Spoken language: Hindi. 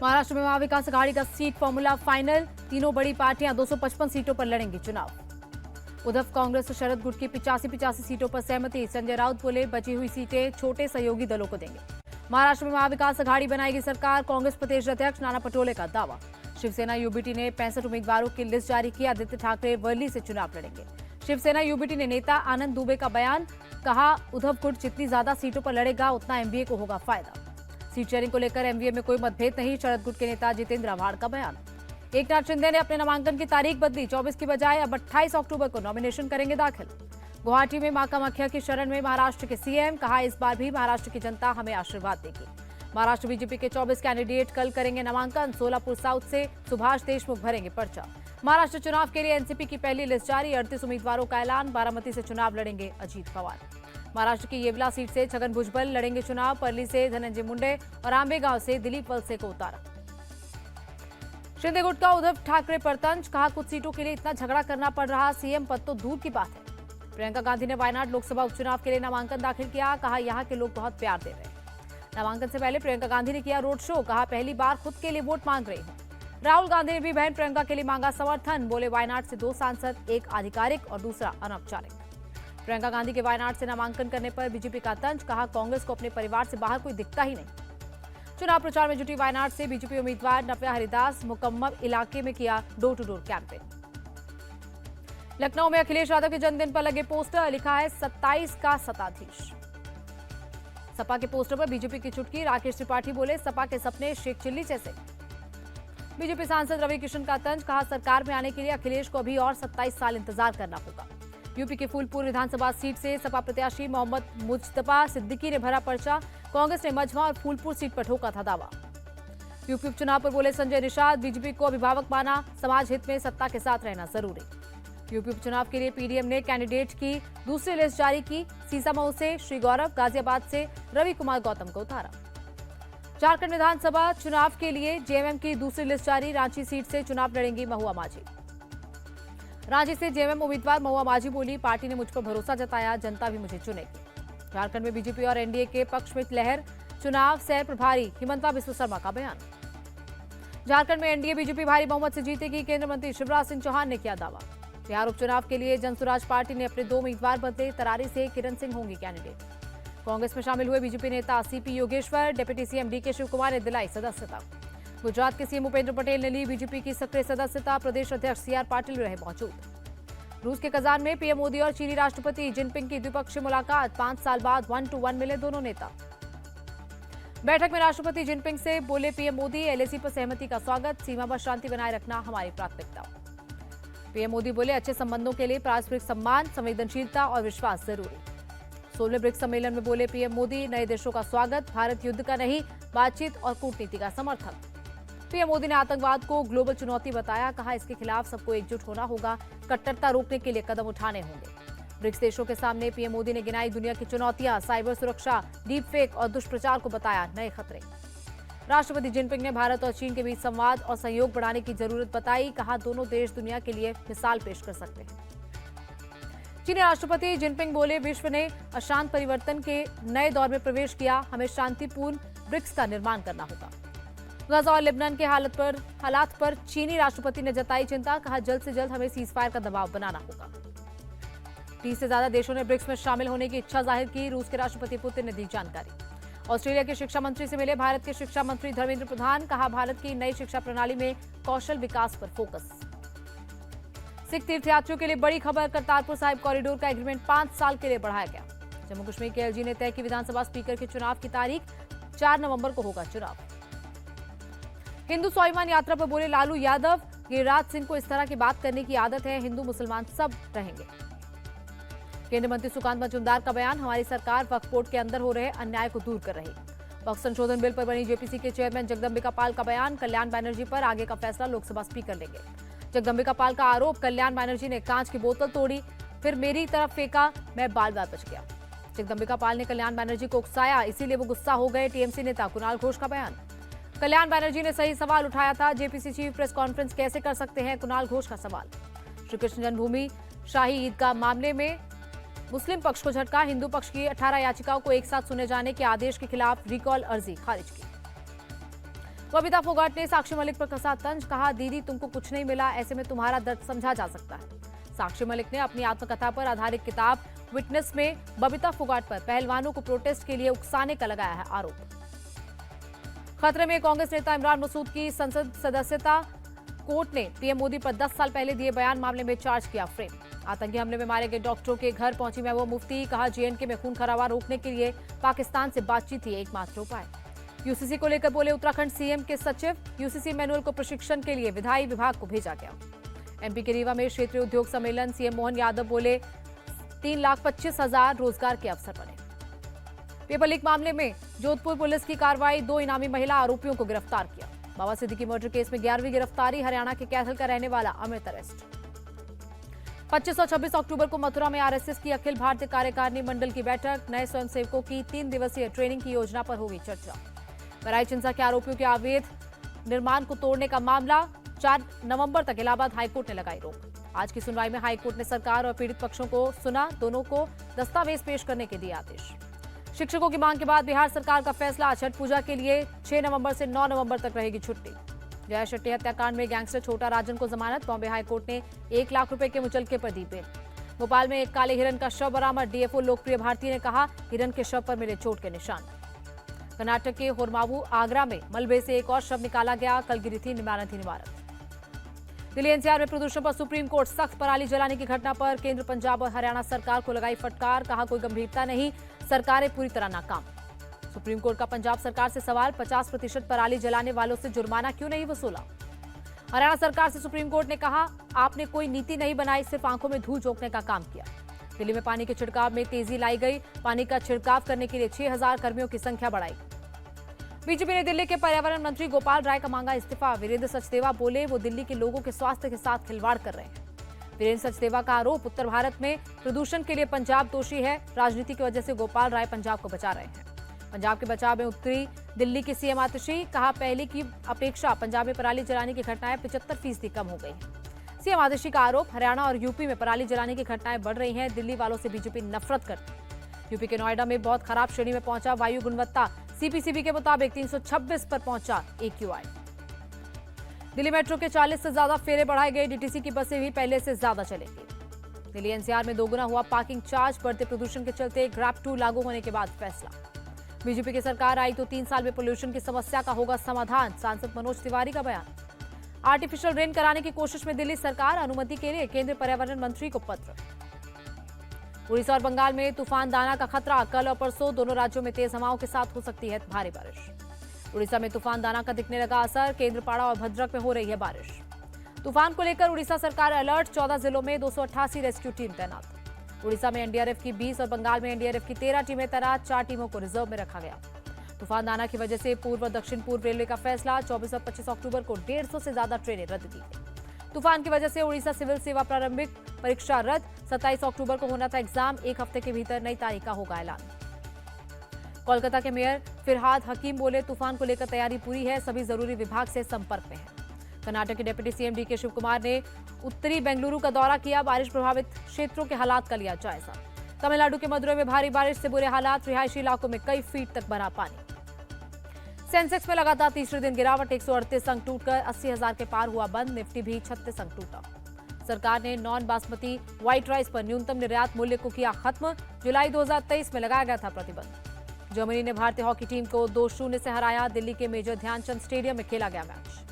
महाराष्ट्र में महाविकास आघाड़ी का सीट फॉर्मूला फाइनल। तीनों बड़ी पार्टियां 255 सीटों पर लड़ेंगी चुनाव। उद्धव कांग्रेस शरद गुट की 85 सीटों पर सहमति। संजय राउत बोले बची हुई सीटें छोटे सहयोगी दलों को देंगे। महाराष्ट्र में महाविकास आघाड़ी बनाएगी सरकार। कांग्रेस प्रदेश अध्यक्ष नाना पटोले का दावा। शिवसेना यूबीटी ने 65 उम्मीदवारों की लिस्ट जारी की। आदित्य ठाकरे वर्ली से चुनाव लड़ेंगे। शिवसेना यूबीटी ने नेता आनंद दुबे का बयान। कहा उद्धव गुट जितनी ज्यादा सीटों पर लड़ेगा उतना एमवीए को होगा फायदा। सीट शेयरिंग को लेकर एमवीए में कोई मतभेद नहीं। शरद गुट के नेता जितेंद्र आव्हाड का बयान। एकनाथ शिंदे ने अपने नामांकन की तारीख बदली। 24 की बजाय अब 28 अक्टूबर को नॉमिनेशन करेंगे दाखिल। गुवाहाटी में मां कामाख्या की शरण में महाराष्ट्र के सीएम। कहा इस बार भी महाराष्ट्र की जनता हमें आशीर्वाद देगी। महाराष्ट्र बीजेपी के 24 कैंडिडेट कल करेंगे नामांकन। सोलापुर साउथ से सुभाष देशमुख भरेंगे पर्चा। महाराष्ट्र चुनाव के लिए एनसीपी की पहली लिस्ट जारी। 38 उम्मीदवारों का ऐलान। बारामती से चुनाव लड़ेंगे अजीत पवार। महाराष्ट्र की येवला सीट से छगन भुजबल लड़ेंगे चुनाव। पर्ली से धनंजय मुंडे और आंबेगांव से दिलीप वलसे को उतारा। शिंदे गुट का उद्धव ठाकरे पर तंज। कहा कुछ सीटों के लिए इतना झगड़ा करना पड़ रहा, सीएम पद तो दूर की बात है। प्रियंका गांधी ने वायनाड लोकसभा उपचुनाव के लिए नामांकन दाखिल किया। कहा यहां के लोग बहुत प्यार दे रहे हैं। नामांकन से पहले प्रियंका गांधी ने किया रोड शो। कहा पहली बार खुद के लिए वोट मांग रही हूं। राहुल गांधी ने भी बहन प्रियंका के लिए मांगा समर्थन। बोले वायनाड से 2 सांसद, एक आधिकारिक और दूसरा अनौपचारिक। प्रियंका गांधी के वायनाड से नामांकन करने पर बीजेपी का तंज। कहा कांग्रेस को अपने परिवार से बाहर कोई दिखता ही नहीं। चुनाव प्रचार में जुटी वायनाड से बीजेपी उम्मीदवार नव्या हरिदास। मुकम्मल इलाके में किया door to door campaign. Lucknow में अखिलेश यादव के जन्मदिन पर लगे पोस्टर। लिखा है 27 का सत्ताधीश। सपा के पोस्टर पर बीजेपी की चुटकी। राकेश त्रिपाठी बोले सपा के सपने शेख चिल्ली जैसे। बीजेपी सांसद रवि किशन का तंज। कहा सरकार में आने के लिए अखिलेश को अभी और 27 साल इंतजार करना होगा। यूपी के फूलपुर विधानसभा सीट से सपा प्रत्याशी मोहम्मद मुज्तबा सिद्दीकी ने भरा पर्चा। कांग्रेस ने मझवा और फूलपुर सीट पर ठोका था दावा। यूपी उपचुनाव पर बोले संजय निषाद। बीजेपी को अभिभावक माना। समाज हित में सत्ता के साथ रहना जरूरी। यूपी उपचुनाव के लिए पीडीएम ने कैंडिडेट की दूसरी लिस्ट जारी की। सीसामऊ से श्री गौरव, गाजियाबाद से रवि कुमार गौतम को उतारा। झारखंड विधानसभा चुनाव के लिए जेएमएम की दूसरी लिस्ट जारी। रांची सीट से चुनाव लड़ेंगी महुआ माझी। रांची से जेएमएम उम्मीदवार महुआ माझी बोली पार्टी ने मुझ पर भरोसा जताया, जनता भी मुझे चुनेगी। झारखंड में बीजेपी और एनडीए के पक्ष में लहर। चुनाव सह प्रभारी हिमंता बिस्व शर्मा का बयान। झारखंड में एनडीए बीजेपी भारी बहुमत से जीतेगी। केंद्रीय मंत्री शिवराज सिंह चौहान ने किया दावा। बिहार उपचुनाव के लिए जनसुराज पार्टी ने अपने 2 उम्मीदवार बदले। तरारी से किरण सिंह होंगी कैंडिडेट। कांग्रेस में शामिल हुए बीजेपी नेता CP Yogeshwar. Deputy CM DK Shivakumar ने दिलाई सदस्यता। गुजरात के सीएम भूपेंद्र पटेल ने ली बीजेपी की सक्रिय सदस्यता। प्रदेश अध्यक्ष सीआर पाटिल रहे मौजूद। रूस के कजान में पीएम मोदी और चीनी राष्ट्रपति जिनपिंग की द्विपक्षीय मुलाकात। 5 साल बाद 1-to-1 मिले दोनों नेता। बैठक में राष्ट्रपति जिनपिंग से बोले पीएम मोदी एलएसी पर सहमति का स्वागत। सीमा पर शांति बनाए रखना हमारी प्राथमिकता। पीएम मोदी बोले अच्छे संबंधों के लिए पारस्परिक सम्मान, संवेदनशीलता और विश्वास जरूरी। 16वें ब्रिक्स सम्मेलन में बोले पीएम मोदी नए देशों का स्वागत। भारत युद्ध का नहीं, बातचीत और कूटनीति का समर्थक। पीएम मोदी ने आतंकवाद को ग्लोबल चुनौती बताया। कहा इसके खिलाफ सबको एकजुट होना होगा। कट्टरता रोकने के लिए कदम उठाने होंगे। ब्रिक्स देशों के सामने पीएम मोदी ने गिनाई दुनिया की चुनौतियां। साइबर सुरक्षा, डीप फेक और दुष्प्रचार को बताया नए खतरे। राष्ट्रपति जिनपिंग ने भारत और चीन के बीच संवाद और सहयोग बढ़ाने की जरूरत बताई। कहा दोनों देश दुनिया के लिए मिसाल पेश कर सकते हैं। चीनी राष्ट्रपति जिनपिंग बोले विश्व ने अशांत परिवर्तन के नए दौर में प्रवेश किया। हमें शांतिपूर्ण ब्रिक्स का निर्माण करना होगा। गाजा और लेबनान के हालात पर चीनी राष्ट्रपति ने जताई चिंता। कहा जल्द से जल्द हमें सीजफायर का दबाव बनाना होगा। 30 से ज्यादा देशों ने ब्रिक्स में शामिल होने की इच्छा जाहिर की। रूस के राष्ट्रपति पुतिन ने दी जानकारी। ऑस्ट्रेलिया के शिक्षा मंत्री से मिले भारत के शिक्षा मंत्री धर्मेंद्र प्रधान। कहा भारत की नई शिक्षा प्रणाली में कौशल विकास पर फोकस। सिख तीर्थयात्रियों के लिए बड़ी खबर। करतारपुर साहिब कॉरिडोर का एग्रीमेंट 5 साल के लिए बढ़ाया गया। जम्मू कश्मीर के एलजी ने तय की विधानसभा स्पीकर के चुनाव की तारीख। 4 नवंबर को होगा चुनाव। हिंदू स्वाभिमान यात्रा पर बोले लालू यादव। गिरिराज सिंह को इस तरह की बात करने की आदत है। हिंदू मुसलमान सब रहेंगे। केंद्रीय मंत्री सुकांत मजूमदार का बयान। हमारी सरकार वक्फ बोर्ड के अंदर हो रहे अन्याय को दूर कर रही। वक्फ संशोधन बिल पर बनी जेपीसी के चेयरमैन जगदम्बिका पाल का बयान। कल्याण बनर्जी पर आगे का फैसला लोकसभा स्पीकर लेंगे। जगदम्बिका पाल का आरोप। कल्याण बनर्जी ने कांच की बोतल तोड़ी, फिर मेरी तरफ फेंका, मैं बाल बाल बच गया। जगदम्बिका पाल ने कल्याण बनर्जी को उकसाया, इसीलिए वो गुस्सा हो गए। टीएमसी नेता कुणाल घोष का बयान। कल्याण बनर्जी ने सही सवाल उठाया था। जेपीसी चीफ प्रेस कॉन्फ्रेंस कैसे कर सकते हैं, कुणाल घोष का सवाल। श्री कृष्ण जन्मभूमि शाही ईदगाह मामले में मुस्लिम पक्ष को झटका। हिंदू पक्ष की 18 याचिकाओं को एक साथ सुने जाने के आदेश के खिलाफ रिकॉल अर्जी खारिज की। बबीता फोगाट ने साक्षी मलिक पर कसा तंज, कहा दीदी तुमको कुछ नहीं मिला, ऐसे में तुम्हारा दर्द समझा जा सकता है। साक्षी मलिक ने अपनी आत्मकथा पर आधारित किताब विटनेस में बबीता फोगाट पर पहलवानों को प्रोटेस्ट के लिए उकसाने का लगाया है आरोप। खतरे में कांग्रेस नेता इमरान मसूद की संसद सदस्यता, कोर्ट ने पीएम मोदी पर 10 साल पहले दिए बयान मामले में चार्ज किया फ्रेम। आतंकी हमले में मारे गए डॉक्टरों के घर पहुंची महबूबा मुफ्ती, कहा जेएनके में खून खराबा रोकने के लिए पाकिस्तान से बातचीत ही एकमात्र उपाय। यूसीसी को लेकर बोले उत्तराखंड सीएम के सचिव, यूसीसी मैनुअल को प्रशिक्षण के लिए विधायी विभाग को भेजा गया। एमपी के रीवा में क्षेत्रीय उद्योग सम्मेलन, सीएम मोहन यादव बोले 3,25,000 रोजगार के अवसर बने। पेपर लीक मामले में जोधपुर पुलिस की कार्रवाई, 2 इनामी महिला आरोपियों को गिरफ्तार किया। बाबा सिद्दीकी मर्डर केस में 11वीं गिरफ्तारी, हरियाणा के कैथल का रहने वाला अमित अरेस्ट। 25 और 26 अक्टूबर को मथुरा में आरएसएस की अखिल भारतीय कार्यकारिणी मंडल की बैठक, नए स्वयंसेवकों की 3 दिवसीय ट्रेनिंग की योजना पर होगी चर्चा। बराई चिंसा के आरोपियों के अवैध निर्माण को तोड़ने का मामला, 4 नवंबर तक इलाहाबाद हाईकोर्ट ने लगाई रोक। आज की सुनवाई में हाईकोर्ट ने सरकार और पीड़ित पक्षों को सुना, दोनों को दस्तावेज पेश करने के दिए आदेश। शिक्षकों की मांग के बाद बिहार सरकार का फैसला, छठ पूजा के लिए 6 नवंबर से 9 नवंबर तक रहेगी छुट्टी। जया शेट्टी हत्याकांड में गैंगस्टर छोटा राजन को जमानत, बॉम्बे हाईकोर्ट ने 1 लाख रुपए के मुचलके पर दी बेल। भोपाल में एक काले हिरन का शव बरामद, डीएफओ लोकप्रिय भारती ने कहा हिरन के शव पर मिले चोट के निशान। कर्नाटक के होरमावू आगरा में मलबे से एक और शव निकाला गया, कल गिरी थी इमारत। दिल्ली एनसीआर में प्रदूषण पर सुप्रीम कोर्ट सख्त, पराली जलाने की घटना पर केंद्र, पंजाब और हरियाणा सरकार को लगाई फटकार, कहा कोई गंभीरता नहीं, सरकारें पूरी तरह नाकाम। सुप्रीम कोर्ट का पंजाब सरकार से सवाल, 50% पराली जलाने वालों से जुर्माना क्यों नहीं वसूला। हरियाणा सरकार से सुप्रीम कोर्ट ने कहा आपने कोई नीति नहीं बनाई, सिर्फ आंखों में धूल झोंकने का काम किया। दिल्ली में पानी के छिड़काव में तेजी लाई गई, पानी का छिड़काव करने के लिए 6,000 कर्मियों की संख्या बढ़ाई। बीजेपी ने दिल्ली के पर्यावरण मंत्री गोपाल राय का मांगा इस्तीफा, वीरेंद्र सचदेवा बोले वो दिल्ली के लोगों के स्वास्थ्य के साथ खिलवाड़ कर रहे हैं। वीरेंद्र सचदेवा का आरोप, उत्तर भारत में प्रदूषण के लिए पंजाब दोषी है, राजनीति की वजह से गोपाल राय पंजाब को बचा रहे हैं। पंजाब के बचाव में उतरी दिल्ली की सीएम आतिशी, कहा पहले की अपेक्षा पंजाब में पराली जलाने की घटनाएं 75% कम हो गई हैं। सीएम आतिशी का आरोप, हरियाणा और यूपी में पराली जलाने की घटनाएं बढ़ रही हैं, दिल्ली वालों से बीजेपी नफरत करती है। यूपी के नोएडा में बहुत खराब श्रेणी में पहुंचा वायु गुणवत्ता, सीपीसीबी के मुताबिक 326 पर पहुंचा एक्यूआई। दिल्ली मेट्रो के 40 से ज्यादा फेरे बढ़ाए गए, डीटीसी की बसें भी पहले से ज्यादा चलेंगी। दिल्ली एनसीआर में दोगुना हुआ पार्किंग चार्ज, बढ़ते प्रदूषण के चलते ग्रैब 2 लागू होने के बाद फैसला। बीजेपी की सरकार आई तो 3 साल में पोल्यूशन की समस्या का होगा समाधान, सांसद मनोज तिवारी का बयान। आर्टिफिशियल रेन कराने की कोशिश में दिल्ली सरकार, अनुमति के लिए केंद्रीय पर्यावरण मंत्री को पत्र। उड़ीसा और बंगाल में तूफान दाना का खतरा, कल और परसों दोनों राज्यों में तेज हवाओं के साथ हो सकती है भारी बारिश। उड़ीसा में तूफान दाना का दिखने लगा असर, केंद्रपाड़ा और भद्रक में हो रही है बारिश। तूफान को लेकर उड़ीसा सरकार अलर्ट, 14 जिलों में 288 रेस्क्यू टीम तैनात। उड़ीसा में एनडीआरएफ की 20 और बंगाल में एनडीआरएफ की 13 टीमें तैनात, 4 टीमों को रिजर्व में रखा गया। तूफान दाना की वजह से पूर्व और दक्षिण पूर्व रेलवे का फैसला, 24 और 25 अक्टूबर को 150 से ज्यादा ट्रेनें रद्द की गई। तूफान की वजह से उड़ीसा सिविल सेवा प्रारंभिक परीक्षा रद्द, 27 अक्टूबर को होना था एग्जाम, 1 हफ्ते के भीतर नई तारीख का होगा ऐलान। कोलकाता के मेयर फिरहाद हकीम बोले तूफान को लेकर तैयारी पूरी है, सभी जरूरी विभाग से संपर्क में है। कर्नाटक के deputy CM DK Shiva Kumar ने उत्तरी बेंगलुरु का दौरा किया, बारिश प्रभावित क्षेत्रों के हालात का लिया जायजा। तमिलनाडु के मदुरई में भारी बारिश से बुरे हालात, रिहायशी इलाकों में कई फीट तक भरा पानी। सेंसेक्स में लगातार तीसरे दिन गिरावट, 138 अंक टूटकर 80,000 के पार हुआ बंद, निफ्टी भी 36 अंक टूटा। सरकार ने नॉन बासमती व्हाइट राइस पर न्यूनतम निर्यात मूल्य को किया खत्म, जुलाई 2023 में लगाया गया था प्रतिबंध। जर्मनी ने भारतीय हॉकी टीम को 2-0 से हराया, दिल्ली के मेजर ध्यानचंद स्टेडियम में खेला गया मैच।